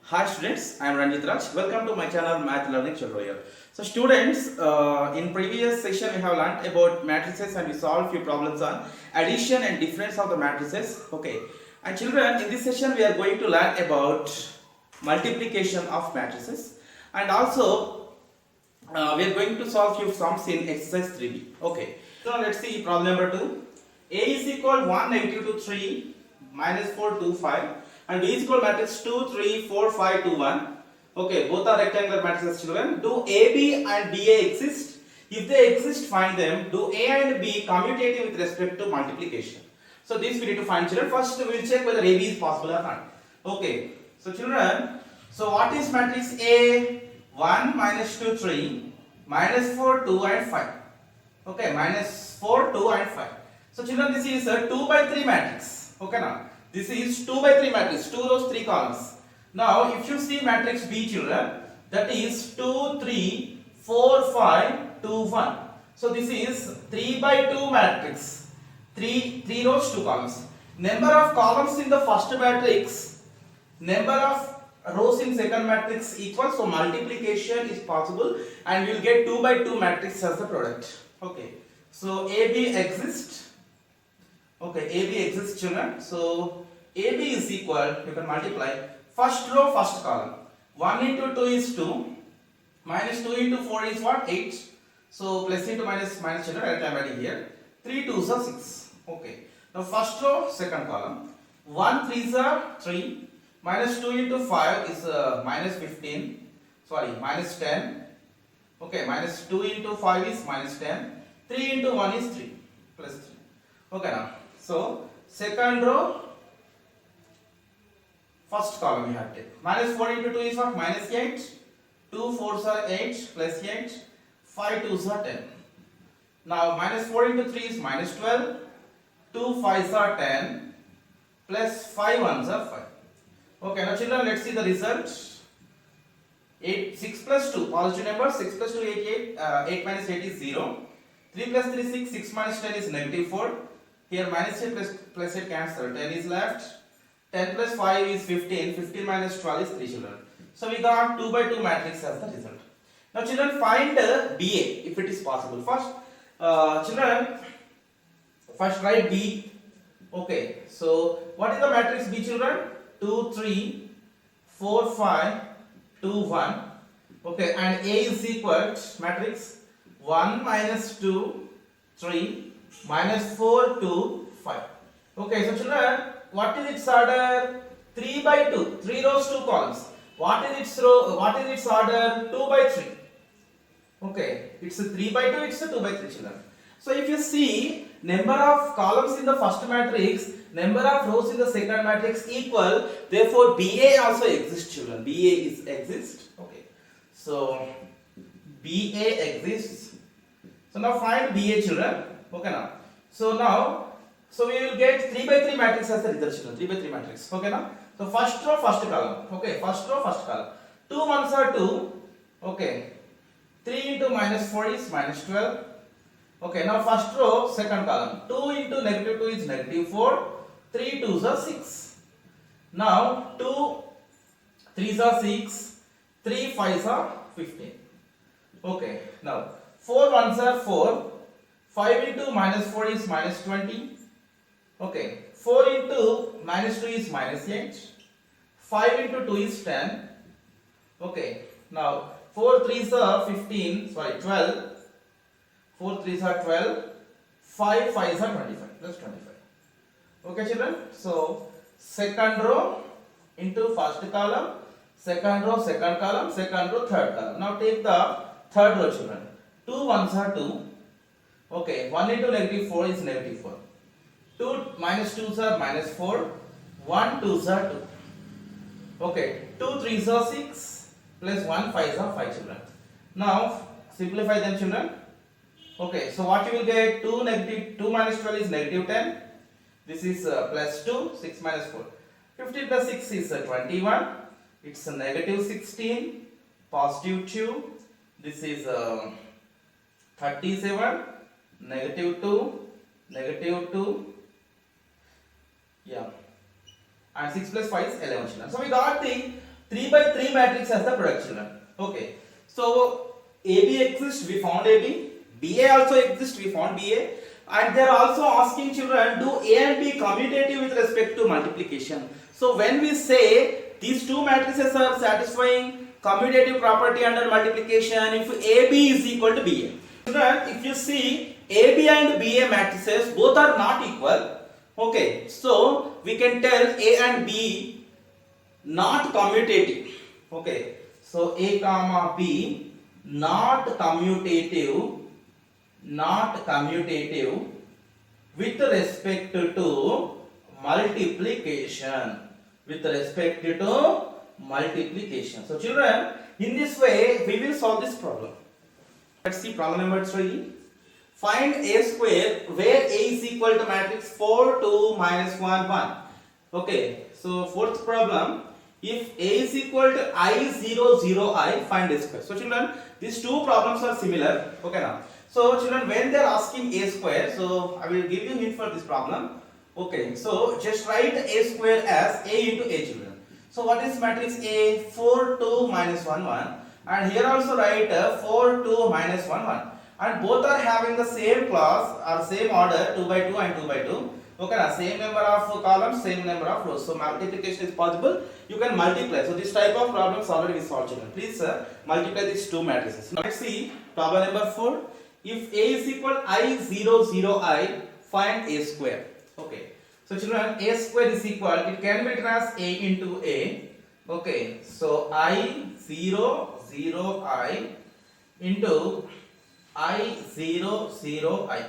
Hi students, I am Ranjit Raj. Welcome to my channel Math Learning Tutorial. So students, in previous session we have learnt about matrices and we solved few problems on addition and difference of the matrices. Okay. And children, in this session we are going to learn about multiplication of matrices and also we are going to solve few sums in exercise 3b. Okay. So let's see problem number 2. A is equal 1 negative to 3 minus 4 2 5 and B is equal matrix 2 3 4 5 2 1. Okay, both are rectangular matrices, children. Do AB and BA exist? If they exist, find them. Do A and B commutative with respect to multiplication? So this we need to find, children. First we will check whether AB is possible or not. Okay, so children, so what is matrix A? 1 minus 2 3 minus 4 2 and 5. Okay, minus 4 2 and 5. So children, this is a 2 by 3 matrix. Okay, now this is 2 by 3 matrix, 2 rows 3 columns. Now if you see matrix B, children, that is 2 3 4 5 2 1. So this is 3 by 2 matrix, 3 rows 2 columns. Number of columns in the first matrix, number of rows in second matrix equal, so multiplication is possible and we will get 2 by 2 matrix as the product. Okay, so AB exists. Okay, AB exists, children. So AB is equal, you can multiply first row, first column. 1 into 2 is 2, minus 2 into 4 is what? 8. So plus into minus, children, right, I am adding here. 3 2s are 6. Okay, now first row, second column. 1 3s are 3, minus 2 into 5 is minus 15, sorry, minus 10. Okay, minus 2 into 5 is minus 10, 3 into 1 is 3, plus 3. Okay, now, so second row, first column we have to take. Minus 4 into 2 is what? Minus 8, 2 4s are 8, plus 8, 5 2s are 10. Now minus 4 into 3 is minus 12, 2 5s are 10, plus 5 1s are 5. Okay, now children, let's see the result. 6 plus 2, positive number, 6 plus 2 8, 8 minus 8 is 0. 3 plus 3 6, 6 minus 10 is negative 4. Here minus 8 plus 8 cancel, 10 is left. 10 plus 5 is 15, 15 minus 12 is 3, children. So we got 2 by 2 matrix as the result. Now children, find BA if it is possible. First, children, first write B. Okay, so what is the matrix B, children? 2 3 4 5 2 1. Okay, and A is equal to matrix 1 minus 2 3 minus 4 2 5. Okay, so children, what is its order? 3 by 2, 3 rows 2 columns. What is its row? What is its order? 2 by 3. Okay, it's a 3 by 2, it's a 2 by 3, children. So if you see, number of columns in the first matrix, number of rows in the second matrix equal, therefore BA also exists, children. BA exists. Okay, so BA exists. So now find BA, children. Okay, now. So we will get 3 by 3 matrix as the result, children. 3 by 3 matrix. Okay, now. So first row, first column. Okay, first row, first column. 2 1s are 2. Okay. 3 into minus 4 is minus 12. Okay, now first row, second column. 2 into negative 2 is negative 4. 3 2s are 6. Now 2 3s are 6. 3 5s are 15. Okay, now 4 1s are 4. 5 into minus 4 is minus 20. Okay, 4 into minus 2 is minus 8. 5 into 2 is 10. Okay, now 4 3s are 15, sorry 12. 4 3s are 12. 5 5s are 25, plus 25. Okay, children, so second row into first column, second row, second column, second row, third column. Now take the third row, children. 2 1s are 2. Okay, 1 into negative 4 is negative 4. 2 minus 2s are minus 4. 1 2s are 2. Okay, 2 3s are 6, plus 1 5s are 5, children. Now simplify them, children. Okay, so what you will get? 2 minus 12 is negative 10. This is plus 2, 6 minus 4. 15 plus 6 is 21. It's a negative 16, positive 2. This is 37, negative 2, negative 2. Yeah. And 6 plus 5 is 11, children. So we got the 3 by 3 matrix as the product, children. Okay, so AB exists, we found AB. BA also exists, we found BA. And they are also asking children, do A and B commutative with respect to multiplication? So when we say these two matrices are satisfying commutative property under multiplication, if AB is equal to BA. Children, if you see AB and BA matrices, both are not equal. Okay, so we can tell A and B not commutative. Okay, so A comma B not commutative with respect to multiplication. So children, in this way we will solve this problem. Let's see problem number 3. Find A square where A is equal to matrix 4, 2, minus 1, 1. Okay, so fourth problem. If A is equal to I, 0, 0, I, find A square. So children, these two problems are similar. Okay now. So children, when they are asking A square, so I will give you hint for this problem. Okay, so just write A square as A into A, children. So what is matrix A? 4, 2, minus 1, 1. And here also write 4, 2, minus 1, 1. And both are having the same class or same order, 2 by 2 and 2 by 2. Okay, now same number of columns, same number of rows. So multiplication is possible. You can multiply. So this type of problems already we solved, children. Please multiply these two matrices. Now let's see problem number 4. If A is equal I, 0, 0, I, find A square. Okay. So children, A square is equal, it can be written as A into A. Okay. So I, 0, 0, I into I, 0, 0, I.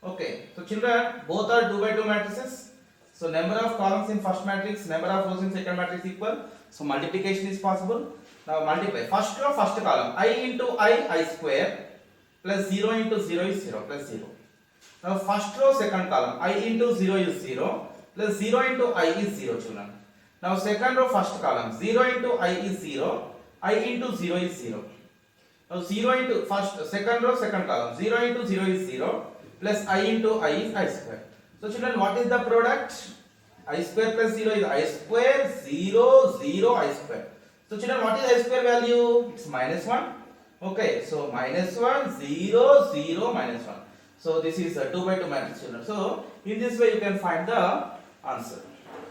Okay, so children, both are 2 by 2 matrices. So number of columns in first matrix, number of rows in second matrix equal. So multiplication is possible. Now multiply. First row, first column. I into I square plus 0 into 0 is 0 plus 0. Now first row, second column. I into 0 is 0 plus 0 into I is 0, children. Now second row, first column. 0 into I is 0. I into 0 is 0. Now 0 into second row, second column. 0 into 0 is 0. Plus I into I is I square. So children, what is the product? I square plus 0 is I square, 0, 0, I square. So children, what is I square value? It's minus 1. Okay, so minus 1, 0, 0, minus 1. So this is a 2 by 2 matrix, children. So in this way you can find the answer.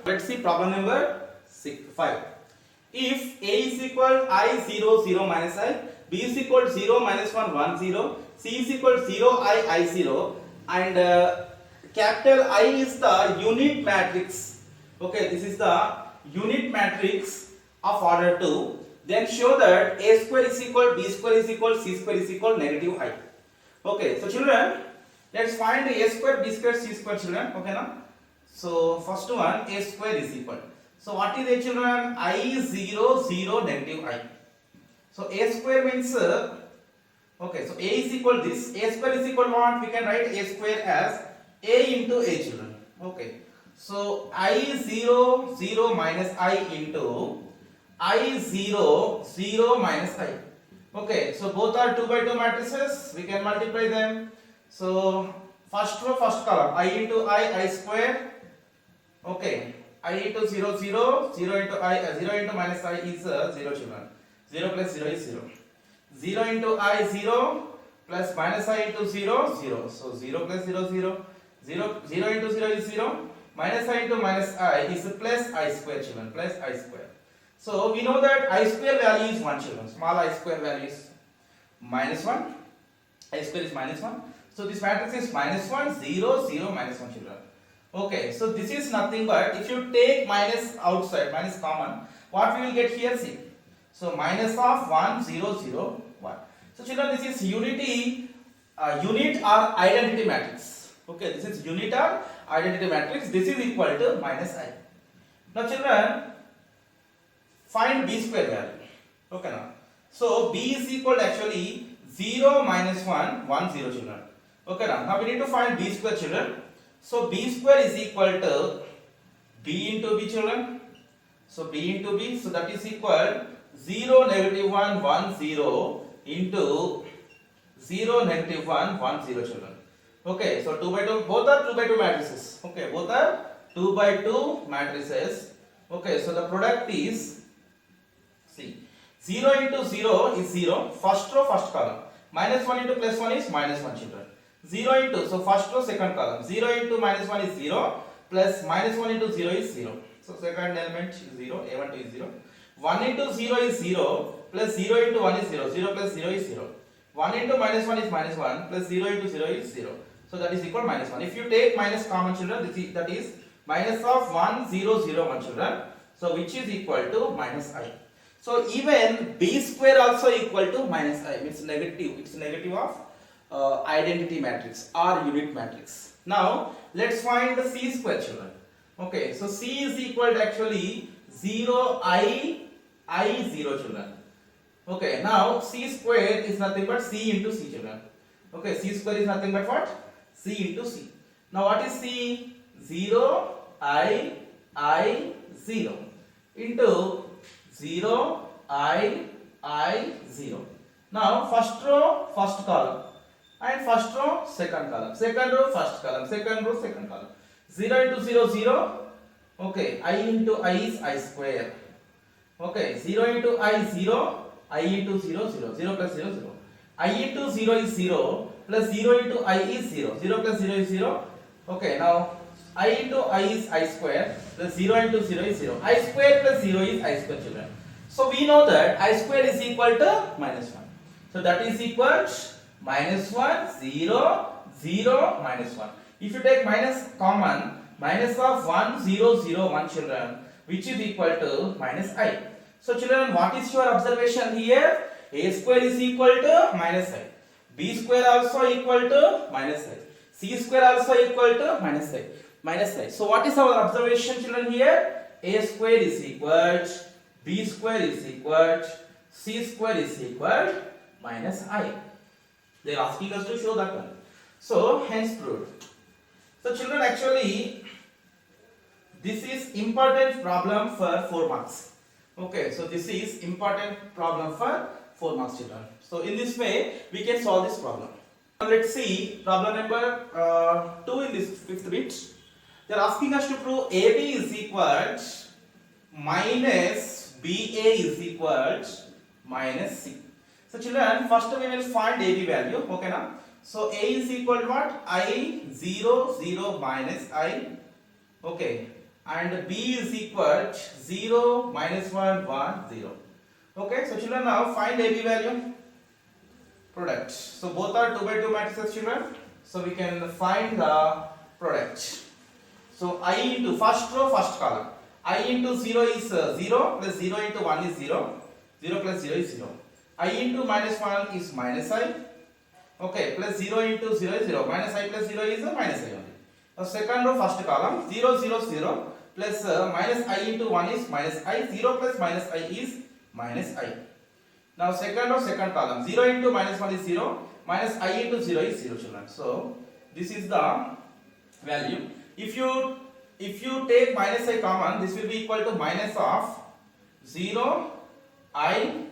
Let's see problem number 5. If A is equal I, 0, 0, minus I, B is equal 0, minus 1, 1, 0, C is equal 0, I, 0, and capital I is the unit matrix. Okay, this is the unit matrix of order 2. Then show that A square is equal, B square is equal, C square is equal, negative I. Okay, so children, let's find A square, B square, C square, children. Okay, now. So first one, A square is equal. So what is A, children? I, 0, 0, negative I. So A square means, okay, so A is equal this. A square is equal what? We can write A square as A into A, children. Okay. So I, 0, 0, minus I into I, 0, 0, minus I. Okay, so both are 2 by 2 matrices. We can multiply them. So first row, first column. I into I square. Okay. I into 0, 0, 0 into I, 0 into minus I is 0, children. 0 plus 0 is 0. 0 into I, 0, plus minus I into 0, 0. So 0 plus 0, 0. 0 into 0 is 0. Minus I into minus I is plus I square, children. Plus I square. So we know that I square value is 1, children. Small I square value is minus 1. I square is minus 1. So this matrix is minus 1, 0, 0, minus 1, children. Okay, so this is nothing but if you take minus outside, minus common, what we will get here? See. So minus of 1, 0, 0, 1. So children, this is unit or identity matrix. Okay, this is unit or identity matrix. This is equal to minus I. Now children, find B square value. Okay now. So B is equal to actually 0 minus 1, 1, 0, children. Okay now we need to find B square, children. So B square is equal to B into B, children. So B into B, so that is equal 0, negative 1, 1, 0 into 0, negative 1, 1, 0, children. Okay, so 2 by 2, both are 2 by 2 matrices. Okay, both are 2 by 2 matrices. Okay, so the product is See, 0 into 0 is 0, first row, first column. Minus 1 into plus 1 is minus 1, children. 0 into, so first row, second column. 0 into minus 1 is 0, plus minus 1 into 0 is 0. So second element is 0, A12 is 0. 1 into 0 is 0, plus 0 into 1 is 0. 0 plus 0 is 0. 1 into minus 1 is minus 1, plus 0 into 0 is 0. So that is equal to minus 1. If you take minus common, children, that is minus of 1, 0, 0, 1, children. So which is equal to minus I. So even b square also equal to minus I. It's negative. It's negative of identity matrix or unit matrix. Now let's find the c square, children. Okay, so c is equal to actually 0 I 0, children. Okay, now c square is nothing but c into c, children. Okay, c square is nothing but what? C into c. Now what is c? 0 I 0 into 0 I 0. Now first row, first column, and first row, second column. Second row, first column. Second row, second column. 0 into 0, 0. Okay, I into I is I square. Okay, 0 into I 0. I into 0, 0. 0 plus 0, 0. I into 0 is 0. Plus 0 into I is 0. 0 plus 0 is 0. Okay, now I into I is I square. Plus 0 into 0 is 0. I square plus 0 is I square, children. So we know that I square is equal to minus 1. So that is equal to minus 1, 0, 0, minus 1. If you take minus common, minus of 1, 0, 0, 1, children, which is equal to minus I. So children, what is your observation here? A square is equal to minus I. B square also equal to minus I. C square also equal to minus I. Minus I. So what is our observation, children, here? A square is equal to B square is equal to C square is equal to minus I. They are asking us to show that one. So hence proved. So children, actually this is important problem for 4 marks. Okay, so this is important problem for 4 marks, children. So in this way we can solve this problem. Now let's see problem number 2 in this 5th bit. They are asking us to prove AB is equal to minus BA is equal to minus C. So children, first we will find AB value. Okay now. So A is equal to what? I 0, 0 minus I. Okay. And B is equal to 0, minus 1, 1, 0. Okay. So children, now find AB value. Product. So both are 2 by 2 matrices, children. So we can find the product. So I into first row, first column. I into 0 is 0, plus 0 into 1 is 0. 0 plus 0 is 0. I into minus 1 is minus I. Okay, plus 0 into 0 is 0. Minus I plus 0 is minus I only. Now second row, first column. 0, 0, 0. Plus minus I into 1 is minus I. 0 plus minus I is minus I. Now second row, second column. 0 into minus 1 is 0. Minus I into 0 is 0, children. So this is the value. If you take minus I common, this will be equal to minus of 0 I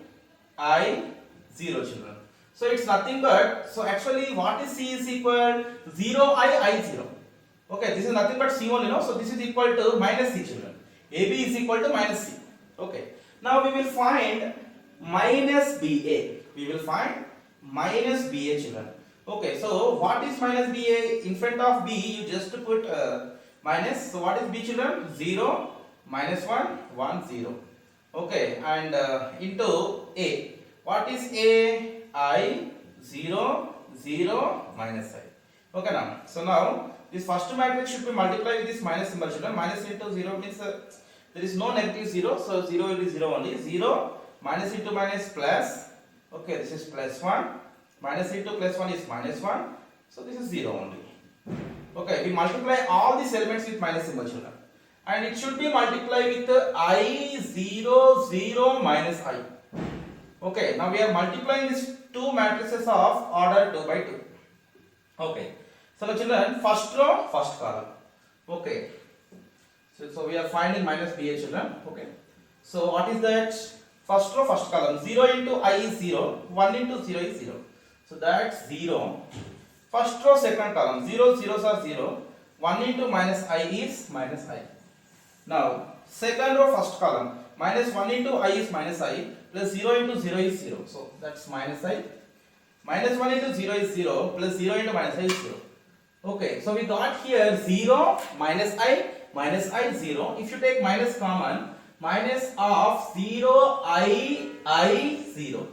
0, children. So it's nothing but, so actually what is C is equal 0 I 0. Okay, this is nothing but C only, no? So this is equal to minus C, children. AB is equal to minus C. Okay. Now we will find minus BA. We will find minus BA, children. Okay, so what is minus BA? In front of B, you just put minus. So what is B, children? 0, minus 1, 1, 0. Okay, and into A. What is A? I 0, 0, minus I. Okay now. So now this first matrix should be multiplied with this minus symbol, children. Minus into 0 means there is no negative 0, so 0 will be 0 only. 0 minus into minus plus. Okay, this is plus 1. Minus into plus 1 is minus 1. So this is 0 only. Okay, we multiply all these elements with minus symbol, children. And it should be multiplied with I 0, 0, minus I. Okay, now we are multiplying these two matrices of order 2 by 2. Okay, so now children, first row, first column. Okay, so we are finding minus BA, children. Okay, so what is that? First row, first column. 0 into I is 0, 1 into 0 is 0. So that's 0. First row, second column. 0, zeros are 0. 1 into minus I is minus I. Now, second row, first column. minus 1 into I is minus I, plus 0 into 0 is 0. So that's minus I. Minus 1 into 0 is 0, plus 0 into minus I is 0. Okay, so we got here 0, minus I 0. If you take minus common, minus of 0, I 0.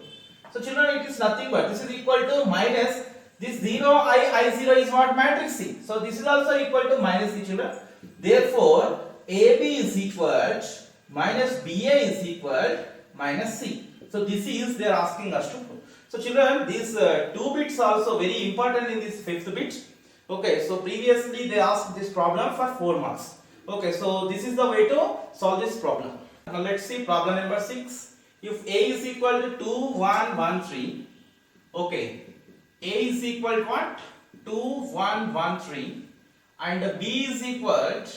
So children, it is nothing but this is equal to minus this 0, I 0 is what? Matrix C. So this is also equal to minus C, children. Therefore, AB is equal minus BA is equal minus C. So this is they are asking us to prove. So children, these 2 bits also very important in this 5th bit. Okay, so previously they asked this problem for 4 marks. Okay, so this is the way to solve this problem. Now let's see problem number 6. If A is equal to 2, 1, 1, 3. Okay, A is equal to what? 2, 1, 1, 3. And B is equal to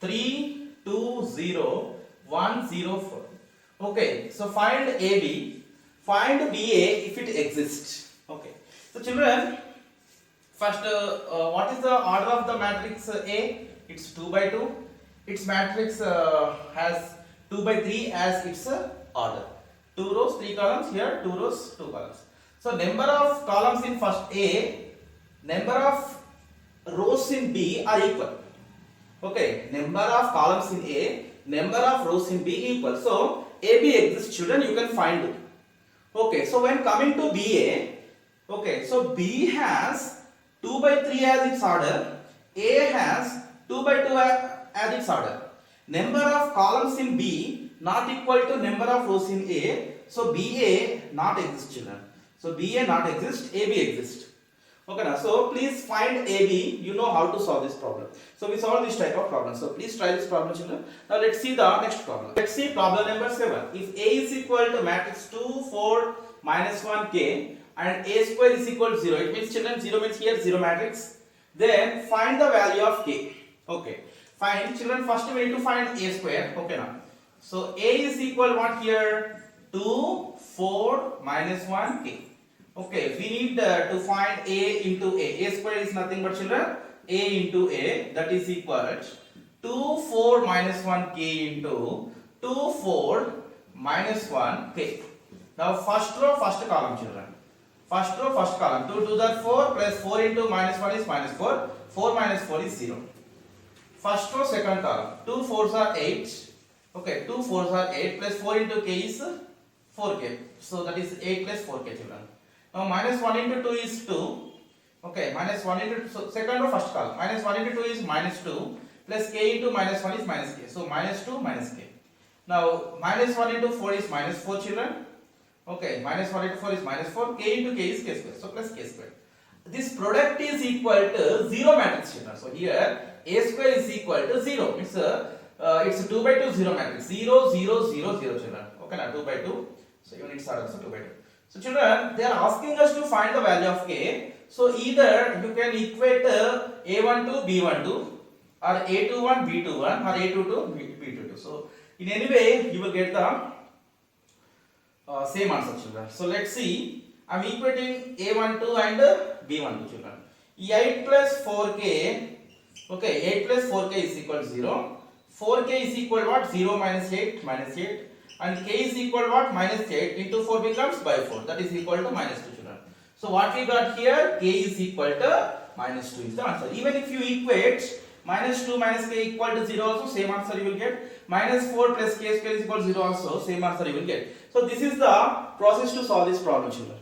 3, 2, 0, 1, 0, 4. Okay, so find AB, find BA if it exists. Okay, so children, first what is the order of the matrix A? It's 2 by 2. Its matrix has 2 by 3 as its order. 2 rows, 3 columns. Here 2 rows, 2 columns. So number of columns in first A, number of rows in B are equal. Okay, number of columns in A, number of rows in B equal. So AB exists, children, you can find it. Okay, so when coming to BA, okay, so B has 2 by 3 as its order, A has 2 by 2 as its order. Number of columns in B not equal to number of rows in A, so BA not exist, children. So BA not exist, AB exists. Okay, now so please find AB. You know how to solve this problem. So we solve this type of problem. So please try this problem, children. Now let's see the next problem. Let's see problem number 7. If A is equal to matrix 2, 4, minus 1, K, and A square is equal to 0. It means, children, 0 means here 0 matrix. Then find the value of K. Okay. Find, children, first we need to find A square. Okay, now. So A is equal what here? 2, 4, minus 1, K. Okay, we need to find A into A. A square is nothing but, children, A into A, that is equal to 2, 4, minus 1, K into 2, 4, minus 1, K. Now first row, first column, children. First row, first column. 2 to the 4 plus 4 into minus 1 is minus 4. 4 minus 4 is 0. First row, second column. 2 4s are 8. Okay, 2 4s are 8 plus 4 into K is 4K. So that is 8 plus 4K, children. Now minus 1 into 2 is 2. Okay, minus 1 into 2. So second row, first column. Minus 1 into 2 is minus 2 plus K into minus 1 is minus K. So minus 2 minus K. Now minus 1 into 4 is minus 4, children. Okay, minus 1 into 4 is minus 4. K into K is K square. So plus K square. This product is equal to 0 matrix, children. So here A square is equal to 0. It's a 2 by 2 0 matrix. 0 0 0 0, children. Okay, now 2 by 2. So units are also 2 by 2. So children, they are asking us to find the value of K. So either you can equate A12 B12 or A21 B21 or A22 B22. So in any way you will get the same answer, children. So let's see. I am equating A12 and B12, children. 8 plus 4K. Okay, 8 plus 4K is equal to 0. 4K is equal to what? 0 minus 8 minus 8. And K is equal to what? Minus 8 into 4 becomes by 4. That is equal to minus 2, children. So what we got here? K is equal to minus 2 is the answer. Even if you equate minus 2 minus K equal to 0 also, same answer you will get. Minus 4 plus K square is equal to 0 also, same answer you will get. So this is the process to solve this problem, children.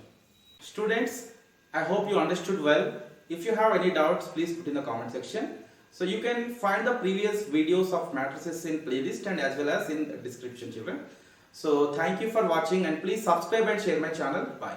Students, I hope you understood well. If you have any doubts, please put in the comment section. So you can find the previous videos of matrices in playlist and as well as in description, children. So thank you for watching and please subscribe and share my channel. Bye.